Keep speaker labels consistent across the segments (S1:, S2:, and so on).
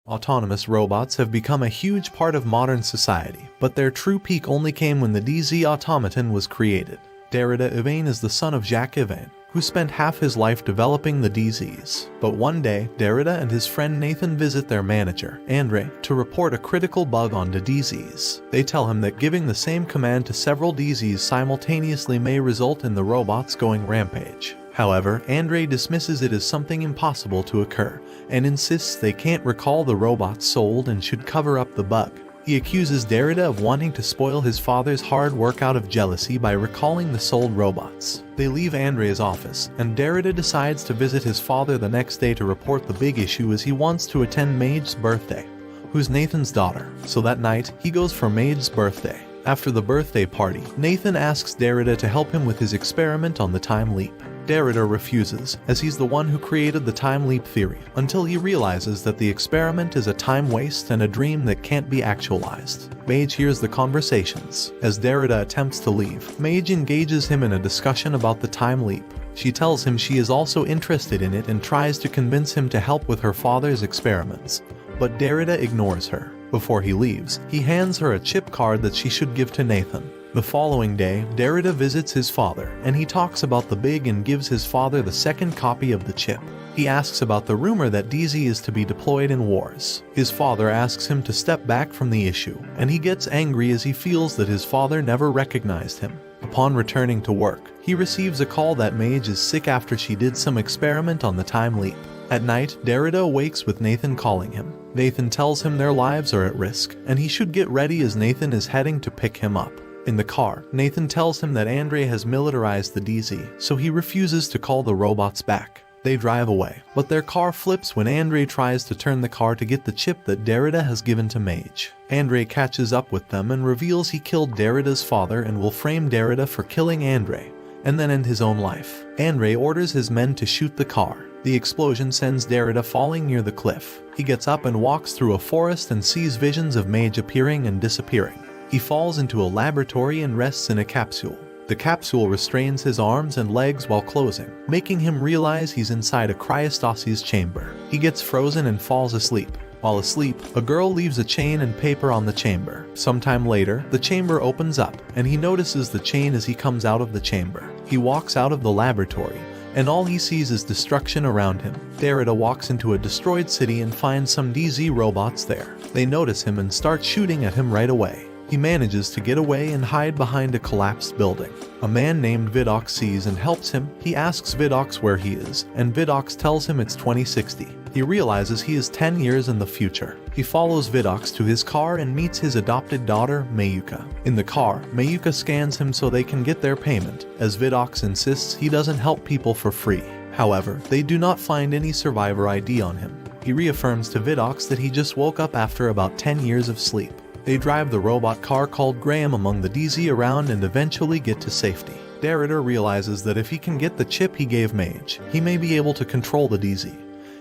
S1: Autonomous robots have become a huge part of modern society, but their true peak only came when the DZ automaton was created. Derrida Ivane is the son of Jacques Ivane, who spent half his life developing the DZs. But one day, Derrida and his friend Nathan visit their manager, Andre, to report a critical bug on the DZs. They tell him that giving the same command to several DZs simultaneously may result in the robots going rampage. However, Andre dismisses it as something impossible to occur, and insists they can't recall the robots sold and should cover up the bug. He accuses Derrida of wanting to spoil his father's hard work out of jealousy by recalling the sold robots. They leave Andre's office, and Derrida decides to visit his father the next day to report the big issue as he wants to attend Maige's birthday, who's Nathan's daughter. So that night, he goes for Maige's birthday. After the birthday party, Nathan asks Derrida to help him with his experiment on the time leap. Derrida refuses, as he's the one who created the time leap theory, until he realizes that the experiment is a time waste and a dream that can't be actualized. Maige hears the conversations. As Derrida attempts to leave, Maige engages him in a discussion about the time leap. She tells him she is also interested in it and tries to convince him to help with her father's experiments, but Derrida ignores her. Before he leaves, he hands her a chip card that she should give to Nathan. The following day, Derrida visits his father, and he talks about the big and gives his father the second copy of the chip. He asks about the rumor that DZ is to be deployed in wars. His father asks him to step back from the issue, and he gets angry as he feels that his father never recognized him. Upon returning to work, he receives a call that Maige is sick after she did some experiment on the time leap. At night, Derrida awakes with Nathan calling him. Nathan tells him their lives are at risk, and he should get ready as Nathan is heading to pick him up. In the car, Nathan tells him that Andre has militarized the DZ, so he refuses to call the robots back. They drive away, but their car flips when Andre tries to turn the car to get the chip that Derrida has given to Maige. Andre catches up with them and reveals he killed Derrida's father and will frame Derrida for killing Andre, and then end his own life. Andre orders his men to shoot the car. The explosion sends Derrida falling near the cliff. He gets up and walks through a forest and sees visions of Maige appearing and disappearing. He falls into a laboratory and rests in a capsule. The capsule restrains his arms and legs while closing, making him realize he's inside a cryostasis chamber. He gets frozen and falls asleep. While asleep, a girl leaves a chain and paper on the chamber. Sometime later, the chamber opens up, and he notices the chain as he comes out of the chamber. He walks out of the laboratory, and all he sees is destruction around him. Derrida walks into a destroyed city and finds some DZ robots there. They notice him and start shooting at him right away. He manages to get away and hide behind a collapsed building. A man named Vidox sees and helps him. He asks Vidox where he is, and Vidox tells him it's 2060. He realizes he is 10 years in the future. He follows Vidox to his car and meets his adopted daughter, Mayuka. In the car, Mayuka scans him so they can get their payment, as Vidox insists he doesn't help people for free. However, they do not find any survivor ID on him. He reaffirms to Vidox that he just woke up after about 10 years of sleep. They drive the robot car called Graham among the DZ around and eventually get to safety. Derrida realizes that if he can get the chip he gave Maige, he may be able to control the DZ.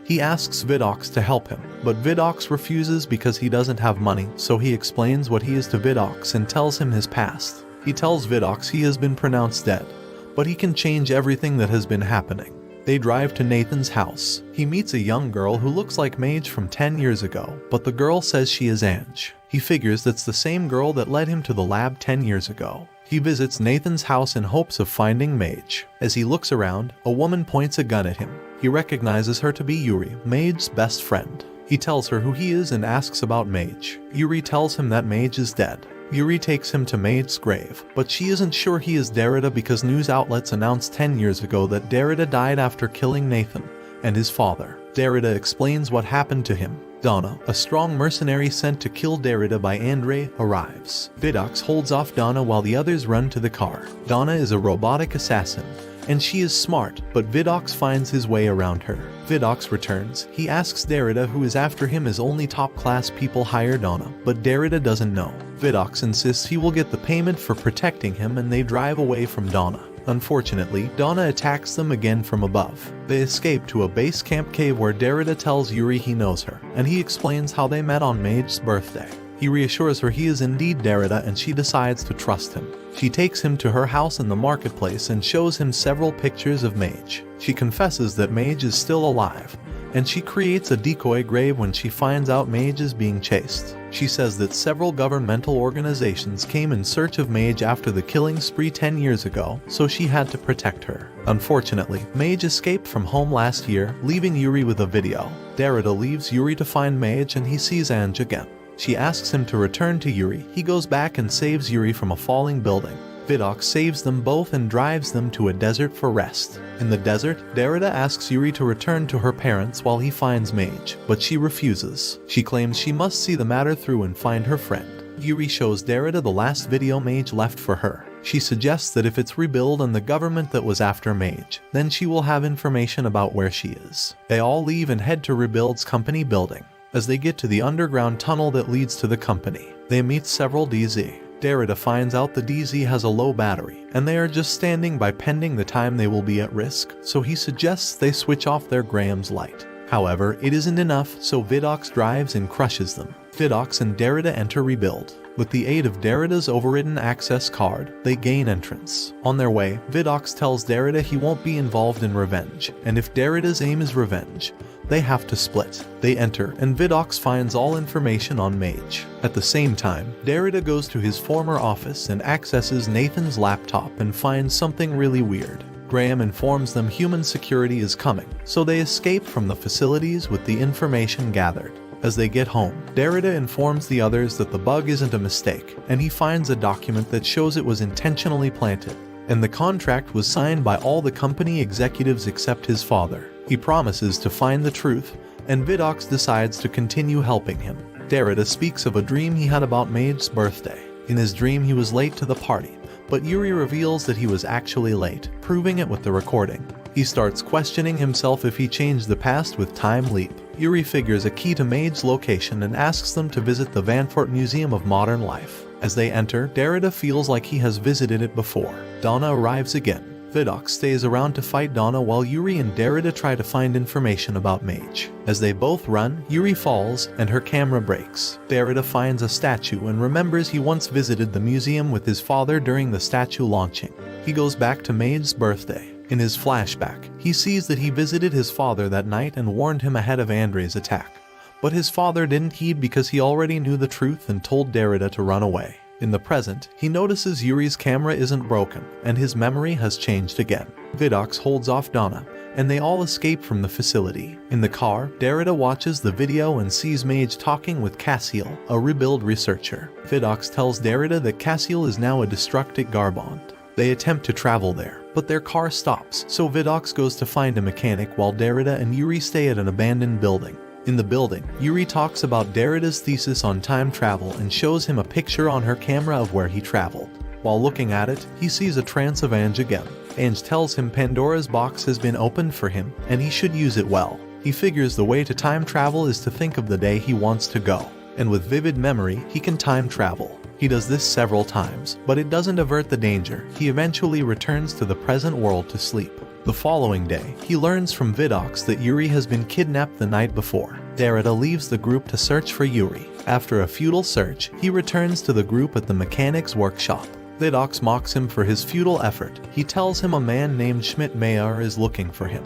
S1: He asks Vidox to help him, but Vidox refuses because he doesn't have money, so he explains what he is to Vidox and tells him his past. He tells Vidox he has been pronounced dead, but he can change everything that has been happening. They drive to Nathan's house. He meets a young girl who looks like Maige from 10 years ago, but the girl says she is Ange. He figures that's the same girl that led him to the lab 10 years ago. He visits Nathan's house in hopes of finding Maige. As he looks around, a woman points a gun at him. He recognizes her to be Yuri, Maige's best friend. He tells her who he is and asks about Maige. Yuri tells him that Maige is dead. Yuri takes him to Maige's grave, but she isn't sure he is Derrida because news outlets announced 10 years ago that Derrida died after killing Nathan and his father. Derrida explains what happened to him. Donna, a strong mercenary sent to kill Derrida by Andre, arrives. Vidox holds off Donna while the others run to the car. Donna is a robotic assassin, and she is smart, but Vidox finds his way around her. Vidox returns. He asks Derrida who is after him as only top-class people hire Donna, but Derrida doesn't know. Vidox insists he will get the payment for protecting him and they drive away from Donna. Unfortunately, Donna attacks them again from above. They escape to a base camp cave where Derrida tells Yuri he knows her, and he explains how they met on Maige's birthday. He reassures her he is indeed Derrida and she decides to trust him. She takes him to her house in the marketplace and shows him several pictures of Maige. She confesses that Maige is still alive, and she creates a decoy grave when she finds out Mage is being chased. She says that several governmental organizations came in search of Mage after the killing spree 10 years ago, so she had to protect her. Unfortunately, Mage escaped from home last year, leaving Yuri with a video. Derrida leaves Yuri to find Mage and he sees Ange again. She asks him to return to Yuri. He goes back and saves Yuri from a falling building. Vidoc saves them both and drives them to a desert for rest. In the desert, Derrida asks Yuri to return to her parents while he finds Mage, but she refuses. She claims she must see the matter through and find her friend. Yuri shows Derrida the last video Mage left for her. She suggests that if it's Rebuild and the government that was after Mage, then she will have information about where she is. They all leave and head to Rebuild's company building. As they get to the underground tunnel that leads to the company, they meet several DZ. Derrida finds out the DZ has a low battery, and they are just standing by pending the time they will be at risk, so he suggests they switch off their Graham's light. However, it isn't enough, so Vidoc drives and crushes them. Vidoc and Derrida enter Rebuild. With the aid of Derrida's overridden access card, they gain entrance. On their way, Vidoc tells Derrida he won't be involved in revenge, and if Derrida's aim is revenge, they have to split. They enter, and Vidoc finds all information on Mage. At the same time, Derrida goes to his former office and accesses Nathan's laptop and finds something really weird. Graham informs them human security is coming, so they escape from the facilities with the information gathered. As they get home, Derrida informs the others that the bug isn't a mistake, and he finds a document that shows it was intentionally planted, and the contract was signed by all the company executives except his father. He promises to find the truth, and Vidoc decides to continue helping him. Derrida speaks of a dream he had about Mage's birthday. In his dream he was late to the party, but Yuri reveals that he was actually late, proving it with the recording. He starts questioning himself if he changed the past with Time Leap. Yuri figures a key to Mage's location and asks them to visit the Vanfort Museum of Modern Life. As they enter, Derrida feels like he has visited it before. Donna arrives again. Vidoc stays around to fight Donna while Yuri and Derrida try to find information about Mage. As they both run, Yuri falls and her camera breaks. Derrida finds a statue and remembers he once visited the museum with his father during the statue launching. He goes back to Mage's birthday. In his flashback, he sees that he visited his father that night and warned him ahead of Andre's attack. But his father didn't heed because he already knew the truth and told Derrida to run away. In the present, he notices Yuri's camera isn't broken, and his memory has changed again. Vidoc holds off Donna, and they all escape from the facility. In the car, Derrida watches the video and sees Mage talking with Cassiel, a Rebuild researcher. Vidoc tells Derrida that Cassiel is now a Destructic Garbond. They attempt to travel there, but their car stops, so Vidoc goes to find a mechanic while Derrida and Yuri stay at an abandoned building. In the building, Yuri talks about Derrida's thesis on time travel and shows him a picture on her camera of where he traveled. While looking at it, he sees a trance of Ange again. Ange tells him Pandora's box has been opened for him, and he should use it well. He figures the way to time travel is to think of the day he wants to go, and with vivid memory, he can time travel. He does this several times, but it doesn't avert the danger. He eventually returns to the present world to sleep. The following day, he learns from Vidoc that Yuri has been kidnapped the night before. Derrida leaves the group to search for Yuri. After a futile search, he returns to the group at the mechanic's workshop. Vidoc mocks him for his futile effort. He tells him a man named Schmidt-Mayer is looking for him.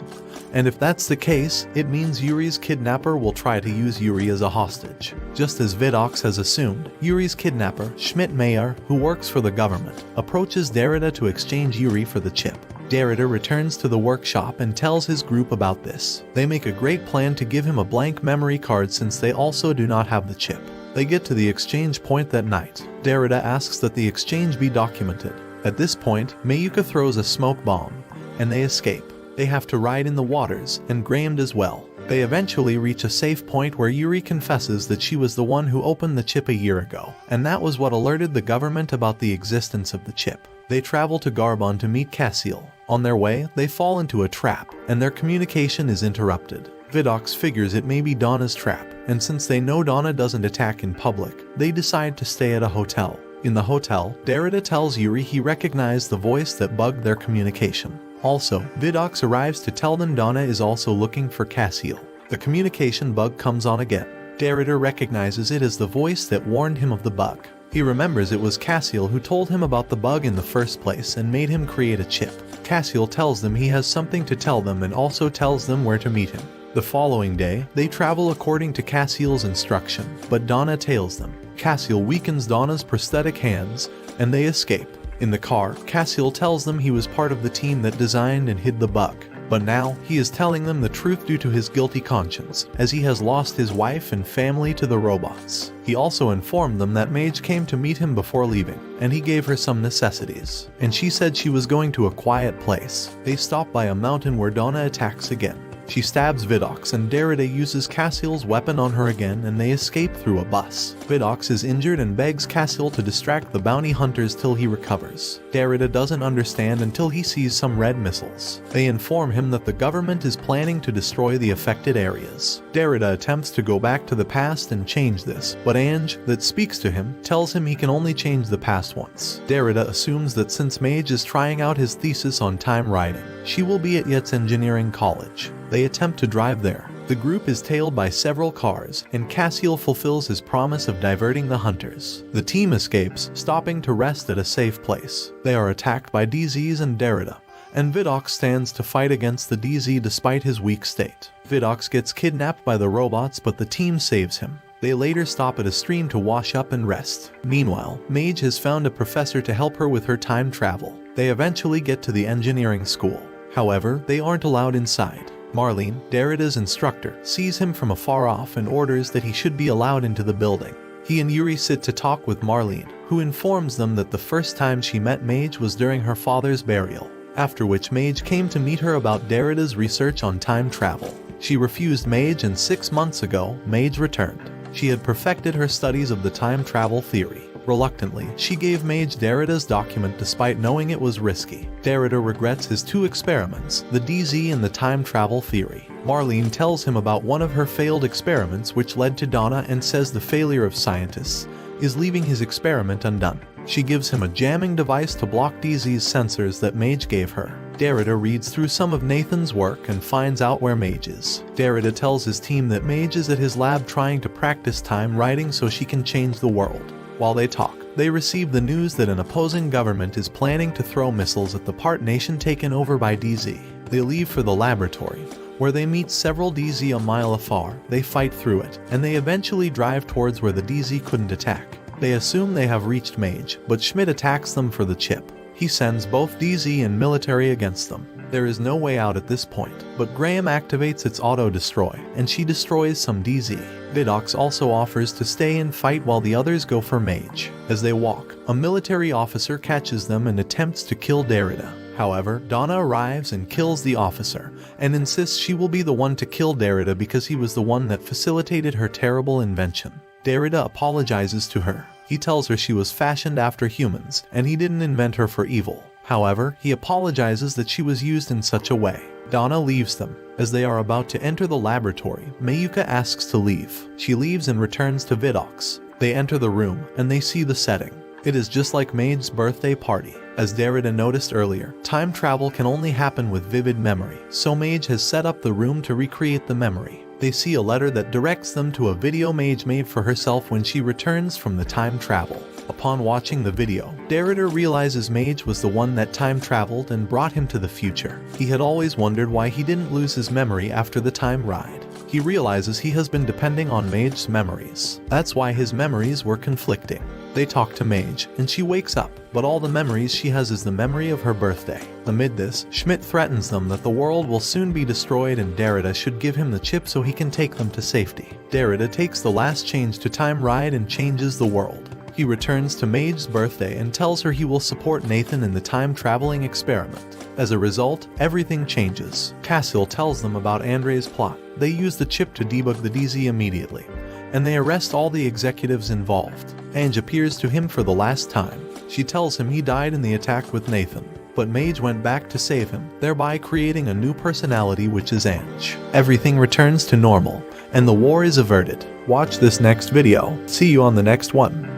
S1: And if that's the case, it means Yuri's kidnapper will try to use Yuri as a hostage. Just as Vidoc has assumed, Yuri's kidnapper, Schmidt-Mayer, who works for the government, approaches Derrida to exchange Yuri for the chip. Derrida returns to the workshop and tells his group about this. They make a great plan to give him a blank memory card since they also do not have the chip. They get to the exchange point that night. Derrida asks that the exchange be documented. At this point, Mayuka throws a smoke bomb, and they escape. They have to ride in the waters, and Graham as well. They eventually reach a safe point where Yuri confesses that she was the one who opened the chip a year ago, and that was what alerted the government about the existence of the chip. They travel to Garbon to meet Cassiel. On their way, they fall into a trap, and their communication is interrupted. Vidoc figures it may be Donna's trap, and since they know Donna doesn't attack in public, they decide to stay at a hotel. In the hotel, Derrida tells Yuri he recognized the voice that bugged their communication. Also, Vidoc arrives to tell them Donna is also looking for Cassiel. The communication bug comes on again. Derrida recognizes it as the voice that warned him of the bug. He remembers it was Cassiel who told him about the bug in the first place and made him create a chip. Cassiel tells them he has something to tell them and also tells them where to meet him. The following day, they travel according to Cassiel's instruction, but Donna tails them. Cassiel weakens Donna's prosthetic hands, and they escape. In the car, Cassiel tells them he was part of the team that designed and hid the bug. But now, he is telling them the truth due to his guilty conscience, as he has lost his wife and family to the robots. He also informed them that Mage came to meet him before leaving, and he gave her some necessities. And she said she was going to a quiet place. They stop by a mountain where Donna attacks again. She stabs Vidox and Derrida uses Cassiel's weapon on her again and they escape through a bus. Vidox is injured and begs Cassiel to distract the bounty hunters till he recovers. Derrida doesn't understand until he sees some red missiles. They inform him that the government is planning to destroy the affected areas. Derrida attempts to go back to the past and change this, but Ange, that speaks to him, tells him he can only change the past once. Derrida assumes that since Mage is trying out his thesis on time riding, she will be at Yates Engineering College. They attempt to drive there. The group is tailed by several cars, and Cassiel fulfills his promise of diverting the hunters. The team escapes, stopping to rest at a safe place. They are attacked by DZs and Derrida, and Vidox stands to fight against the DZ despite his weak state. Vidox gets kidnapped by the robots, but the team saves him. They later stop at a stream to wash up and rest. Meanwhile, Mage has found a professor to help her with her time travel. They eventually get to the engineering school. However, they aren't allowed inside. Marlene, Derrida's instructor, sees him from afar off and orders that he should be allowed into the building. He and Yuri sit to talk with Marlene, who informs them that the first time she met Mage was during her father's burial, after which Mage came to meet her about Derrida's research on time travel. She refused Mage and 6 months ago, Mage returned. She had perfected her studies of the time travel theory. Reluctantly, she gave Mage Derrida's document despite knowing it was risky. Derrida regrets his 2 experiments, the DZ and the time travel theory. Marlene tells him about one of her failed experiments which led to Donna and says the failure of scientists is leaving his experiment undone. She gives him a jamming device to block DZ's sensors that Mage gave her. Derrida reads through some of Nathan's work and finds out where Mage is. Derrida tells his team that Mage is at his lab trying to practice time riding so she can change the world. While they talk, they receive the news that an opposing government is planning to throw missiles at the part nation taken over by DZ. They leave for the laboratory, where they meet several DZ a mile afar. They fight through it, and they eventually drive towards where the DZ couldn't attack. They assume they have reached Mage, but Schmidt attacks them for the chip. He sends both DZ and military against them. There is no way out at this point, but Graham activates its auto-destroy, and she destroys some DZ. Vidox also offers to stay and fight while the others go for Mage. As they walk, a military officer catches them and attempts to kill Derrida. However, Donna arrives and kills the officer, and insists she will be the one to kill Derrida because he was the one that facilitated her terrible invention. Derrida apologizes to her. He tells her she was fashioned after humans, and he didn't invent her for evil. However, he apologizes that she was used in such a way. Donna leaves them. As they are about to enter the laboratory, Mayuka asks to leave. She leaves and returns to Vidox. They enter the room, and they see the setting. It is just like Mage's birthday party. As Derrida noticed earlier, time travel can only happen with vivid memory, so Mage has set up the room to recreate the memory. They see a letter that directs them to a video Mage made for herself when she returns from the time travel. Upon watching the video, Derrida realizes Mage was the one that time traveled and brought him to the future. He had always wondered why he didn't lose his memory after the time ride. He realizes he has been depending on Mage's memories. That's why his memories were conflicting. They talk to Mage, and she wakes up, but all the memories she has is the memory of her birthday. Amid this, Schmidt threatens them that the world will soon be destroyed and Derrida should give him the chip so he can take them to safety. Derrida takes the last change to time ride and changes the world. He returns to Mage's birthday and tells her he will support Nathan in the time-traveling experiment. As a result, everything changes. Cassiel tells them about Andre's plot. They use the chip to debug the DZ immediately, and they arrest all the executives involved. Ange appears to him for the last time. She tells him he died in the attack with Nathan, but Mage went back to save him, thereby creating a new personality which is Ange. Everything returns to normal, and the war is averted. Watch this next video. See you on the next one.